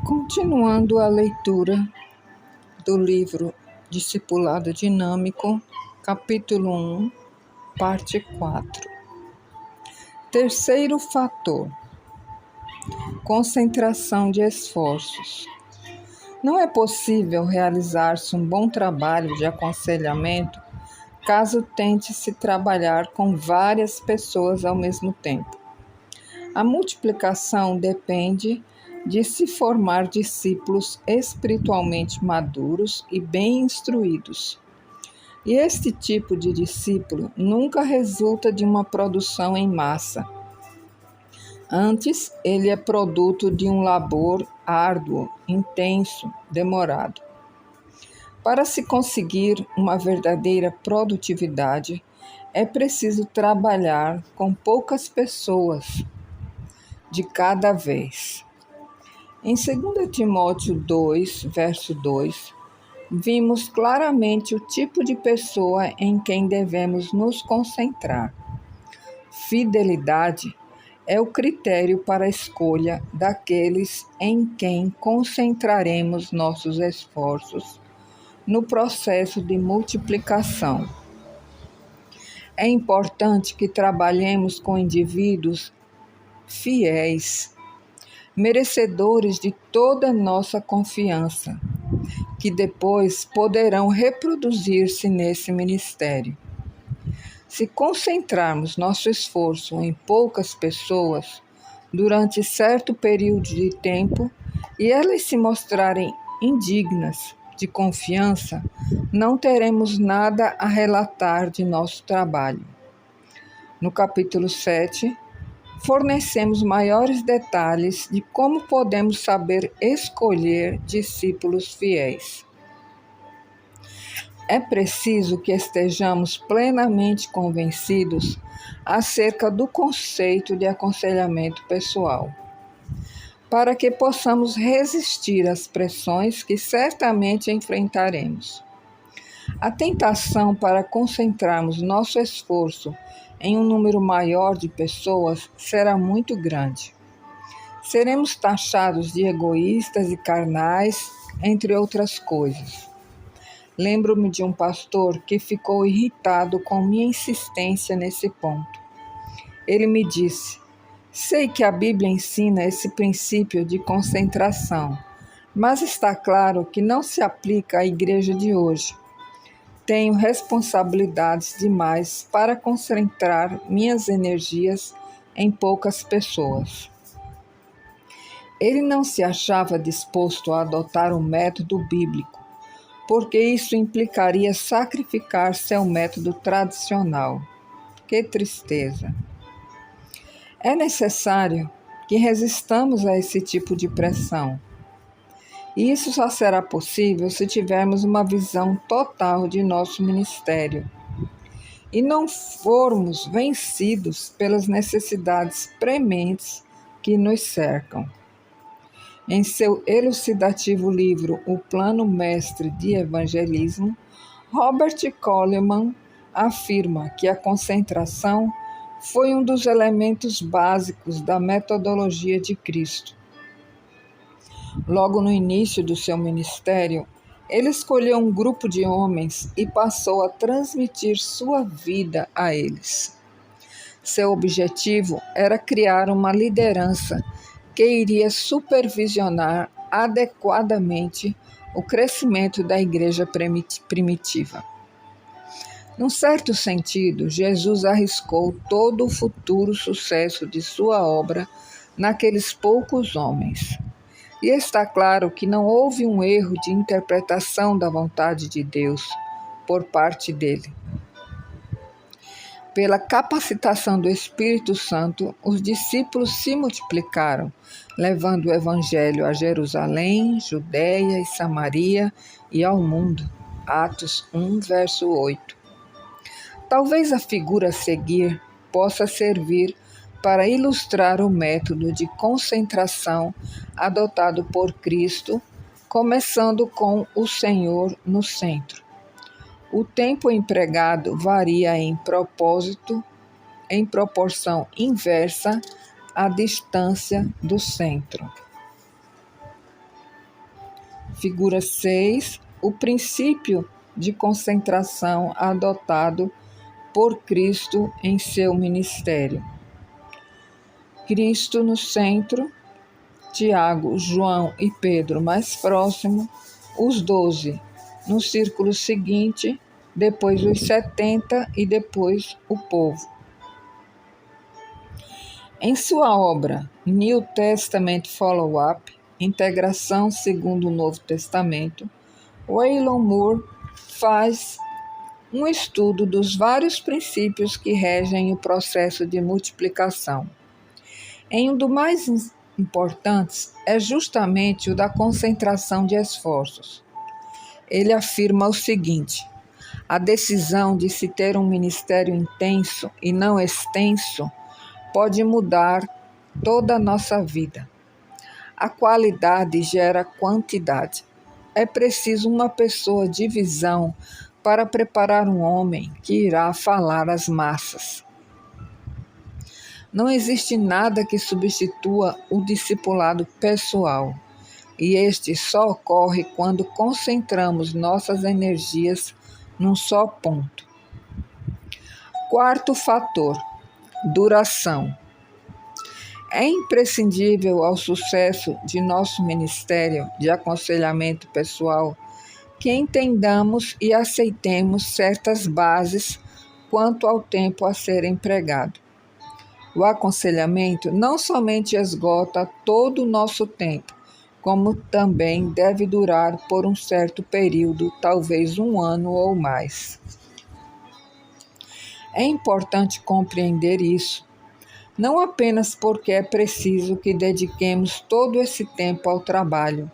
Continuando a leitura do livro Discipulado Dinâmico, capítulo 1, parte 4. Terceiro fator: concentração de esforços. Não é possível realizar-se um bom trabalho de aconselhamento caso tente-se trabalhar com várias pessoas ao mesmo tempo. A multiplicação depende de se formar discípulos espiritualmente maduros e bem instruídos. E este tipo de discípulo nunca resulta de uma produção em massa. Antes, ele é produto de um labor árduo, intenso, demorado. Para se conseguir uma verdadeira produtividade, é preciso trabalhar com poucas pessoas de cada vez. Em 2 Timóteo 2, verso 2, vimos claramente o tipo de pessoa em quem devemos nos concentrar. Fidelidade é o critério para a escolha daqueles em quem concentraremos nossos esforços no processo de multiplicação. É importante que trabalhemos com indivíduos fiéis, merecedores de toda nossa confiança, que depois poderão reproduzir-se nesse ministério. Se concentrarmos nosso esforço em poucas pessoas durante certo período de tempo e elas se mostrarem indignas de confiança, não teremos nada a relatar de nosso trabalho. No capítulo 7, fornecemos maiores detalhes de como podemos saber escolher discípulos fiéis. É preciso que estejamos plenamente convencidos acerca do conceito de aconselhamento pessoal, para que possamos resistir às pressões que certamente enfrentaremos. A tentação para concentrarmos nosso esforço em um número maior de pessoas será muito grande. Seremos taxados de egoístas e carnais, entre outras coisas. Lembro-me de um pastor que ficou irritado com minha insistência nesse ponto. Ele me disse: sei que a Bíblia ensina esse princípio de concentração, mas está claro que não se aplica à igreja de hoje. Tenho responsabilidades demais para concentrar minhas energias em poucas pessoas. Ele não se achava disposto a adotar o método bíblico, porque isso implicaria sacrificar seu método tradicional. Que tristeza! É necessário que resistamos a esse tipo de pressão. E isso só será possível se tivermos uma visão total de nosso ministério e não formos vencidos pelas necessidades prementes que nos cercam. Em seu elucidativo livro O Plano Mestre de Evangelismo, Robert Coleman afirma que a concentração foi um dos elementos básicos da metodologia de Cristo. Logo no início do seu ministério, ele escolheu um grupo de homens e passou a transmitir sua vida a eles. Seu objetivo era criar uma liderança que iria supervisionar adequadamente o crescimento da igreja primitiva. Num certo sentido, Jesus arriscou todo o futuro sucesso de sua obra naqueles poucos homens. E está claro que não houve um erro de interpretação da vontade de Deus por parte dele. Pela capacitação do Espírito Santo, os discípulos se multiplicaram, levando o Evangelho a Jerusalém, Judeia e Samaria e ao mundo. Atos 1, verso 8. Talvez a figura a seguir possa servir para ilustrar o método de concentração adotado por Cristo, começando com o Senhor no centro. O tempo empregado varia em proporção inversa à distância do centro. Figura 6. O princípio de concentração adotado por Cristo em seu ministério. Cristo no centro, Tiago, João e Pedro mais próximo, os 12 no círculo seguinte, depois os 70 e depois o povo. Em sua obra New Testament Follow-up, Integração segundo o Novo Testamento, Waylon Moore faz um estudo dos vários princípios que regem o processo de multiplicação. Um dos mais importantes é justamente o da concentração de esforços. Ele afirma o seguinte: a decisão de se ter um ministério intenso e não extenso pode mudar toda a nossa vida. A qualidade gera quantidade. É preciso uma pessoa de visão para preparar um homem que irá falar às massas. Não existe nada que substitua o discipulado pessoal, e este só ocorre quando concentramos nossas energias num só ponto. Quarto fator: duração. É imprescindível ao sucesso de nosso ministério de aconselhamento pessoal que entendamos e aceitemos certas bases quanto ao tempo a ser empregado. O aconselhamento não somente esgota todo o nosso tempo, como também deve durar por um certo período, talvez 1 ano ou mais. É importante compreender isso, não apenas porque é preciso que dediquemos todo esse tempo ao trabalho,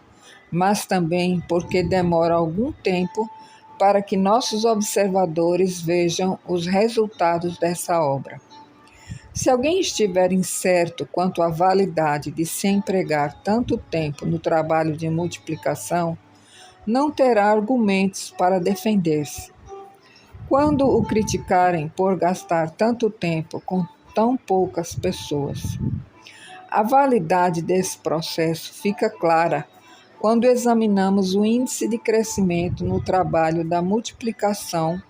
mas também porque demora algum tempo para que nossos observadores vejam os resultados dessa obra. Se alguém estiver incerto quanto à validade de se empregar tanto tempo no trabalho de multiplicação, não terá argumentos para defender-se. Quando o criticarem por gastar tanto tempo com tão poucas pessoas, a validade desse processo fica clara quando examinamos o índice de crescimento no trabalho da multiplicação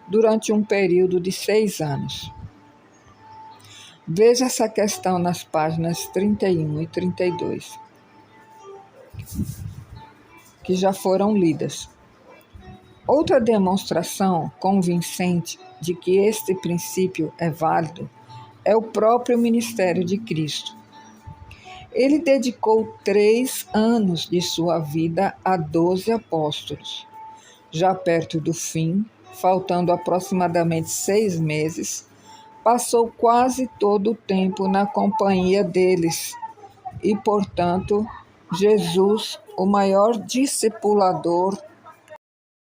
durante um período de 6 anos. Veja essa questão nas páginas 31 e 32, que já foram lidas. Outra demonstração convincente de que este princípio é válido é o próprio ministério de Cristo. Ele dedicou 3 anos de sua vida a 12 apóstolos. Já perto do fim, faltando aproximadamente 6 meses, passou quase todo o tempo na companhia deles e, portanto, Jesus, o maior discipulador